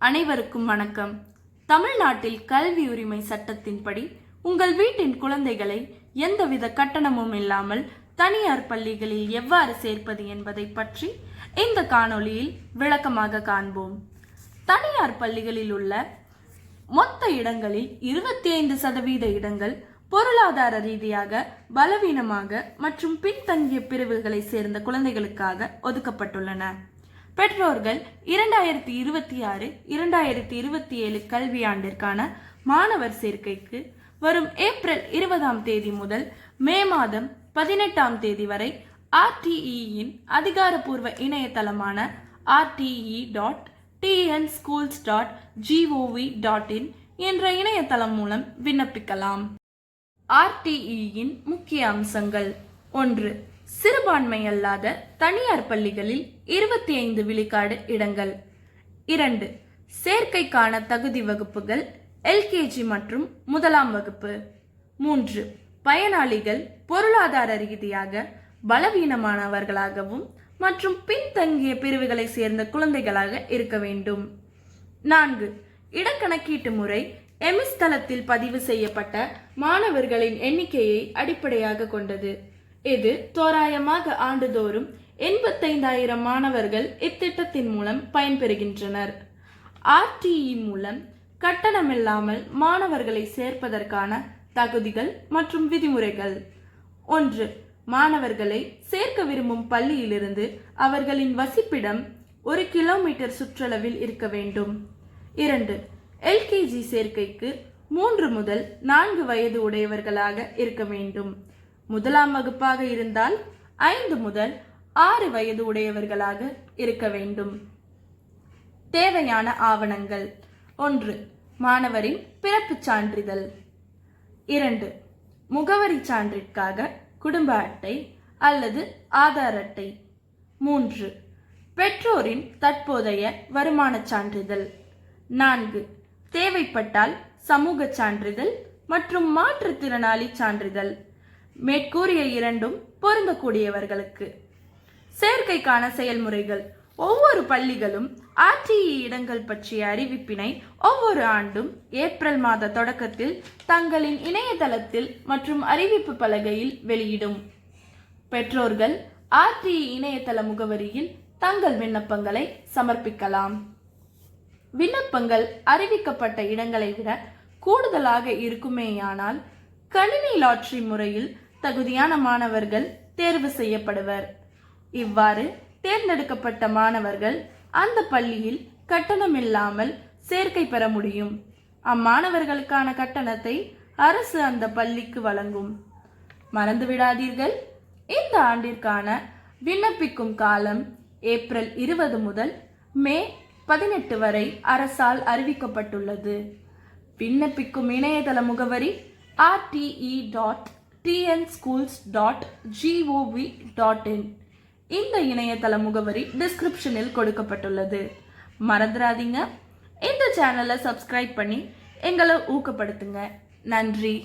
அனைவருக்கும் வணக்கம். தமிழ்நாட்டில் கல்வி உரிமை சட்டத்தின்படி உங்கள் வீட்டின் குழந்தைகளை எந்தவித கட்டணமும் இல்லாமல் தனியார் பள்ளிகளில் எவ்வாறு சேர்ப்பது என்பதை பற்றி இந்த காணொளியில் விளக்கமாக காண்போம். தனியார் பள்ளிகளில் உள்ள மொத்த இடங்களில் 25% இடங்கள் பொருளாதார ரீதியாக பலவீனமாக மற்றும் பின்தங்கிய பிரிவுகளை சேர்ந்த குழந்தைகளுக்காக ஒதுக்கப்பட்டுள்ளன. பெற்றோர்கள் 2026-2027 கல்வியாண்டிற்கான மாணவர் சேர்க்கைக்கு வரும் ஏப்ரல் 20 முதல் மே மாதம் 18 வரை RTE-யின் அதிகாரப்பூர்வ இணையதளமான rte.tnschools.gov.in என்ற இணையதளம் மூலம் விண்ணப்பிக்கலாம். RTE-யின் முக்கிய அம்சங்கள்: 1. சிறுபான்மை அல்லாத தனியார் பள்ளிகளில் 25 விழுக்காடு இடங்கள். 2. சேர்க்கைக்கான தகுதி வகுப்புகள் LKG மற்றும் 1ஆம் வகுப்பு. 3. பயனாளிகள் பொருளாதார ரீதியாக பலவீனமானவர்களாகவும் மற்றும் பின்தங்கிய பிரிவுகளை சேர்ந்த குழந்தைகளாக இருக்க வேண்டும். 4. இடக்கணக்கீட்டு முறை எமிஸ் தளத்தில் பதிவு செய்யப்பட்ட மாணவர்களின் எண்ணிக்கையை அடிப்படையாக கொண்டது. இது தோராயமாக ஆண்டுதோறும் 85,000 மாணவர்கள் இத்திட்டத்தின் மூலம் பயன்பெறுகின்றனர். RTE மூலம் கட்டணமில்லாமல் மாணவர்களை சேர்ப்பதற்கான தகுதிகள் மற்றும் விதிமுறைகள்: 1. மாணவர்களை சேர்க்க விரும்பும் பள்ளியிலிருந்து அவர்களின் வசிப்பிடம் 1 கிலோமீட்டர் சுற்றளவில் இருக்க வேண்டும். 2. LKG சேர்க்கைக்கு 3 முதல் 4 வயது உடையவர்களாக இருக்க வேண்டும். 1ஆம் வகுப்பாக இருந்தால் 5 முதல் 6 வயது உடையவர்களாக இருக்க வேண்டும். தேவையான ஆவணங்கள்: 1. மாணவரின் பிறப்புச் சான்றிதழ். 2. முகவரி சான்றிற்காக குடும்ப அட்டை அல்லது ஆதார் அட்டை. 3. பெற்றோரின் தற்போதைய வருமானச் சான்றிதழ். 4. தேவைப்பட்டால் சமூக சான்றிதழ் மற்றும் மாற்றுத்திறனாளி சான்றிதழ். மேற்கூறிய இரண்டும் பொருந்தக்கூடியவர்களுக்கு. சேர்க்கைக்கான செயல்முறைகள்: ஒவ்வொரு பள்ளிகளும் RTE இடங்கள் பற்றிய அறிவிப்பினை ஒவ்வொரு ஆண்டும் ஏப்ரல் மாத தொடக்கத்தில் தங்களின் இணையதளத்தில் மற்றும் அறிவிப்பு பலகையில் வெளியிடும். பெற்றோர்கள் RTE இணையதள முகவரியில் தங்கள் விண்ணப்பங்களை சமர்ப்பிக்கலாம். விண்ணப்பங்கள் அறிவிக்கப்பட்ட இடங்களை விட கூடுதலாக இருக்குமேயானால் கணினி லாட்டரி முறையில் தகுதியான மாணவர்கள் தேர்வு செய்யப்படுவர். இவ்வாறு தேர்ந்தெடுக்கப்பட்ட மாணவர்கள் அந்த பள்ளியில் கட்டணமில்லாமல் சேர்க்கை பெற முடியும். அம்மாணவர்களுக்கான கட்டணத்தை அரசு அந்த பள்ளிக்கு வழங்கும். மறந்துவிடாதீர்கள், இந்த ஆண்டிற்கான விண்ணப்பிக்கும் காலம் ஏப்ரல் 20 முதல் மே 18 வரை அரசால் அறிவிக்கப்பட்டுள்ளது. விண்ணப்பிக்கும் இணையதள முகவரி rte.tnschools.gov.in. இந்த இணையதள முகவரி டிஸ்கிரிப்ஷனில் கொடுக்கப்பட்டுள்ளது. மறந்துடாதீங்க, இந்த சேனலை சப்ஸ்கிரைப் பண்ணி எங்களை ஊக்கப்படுத்துங்க. நன்றி.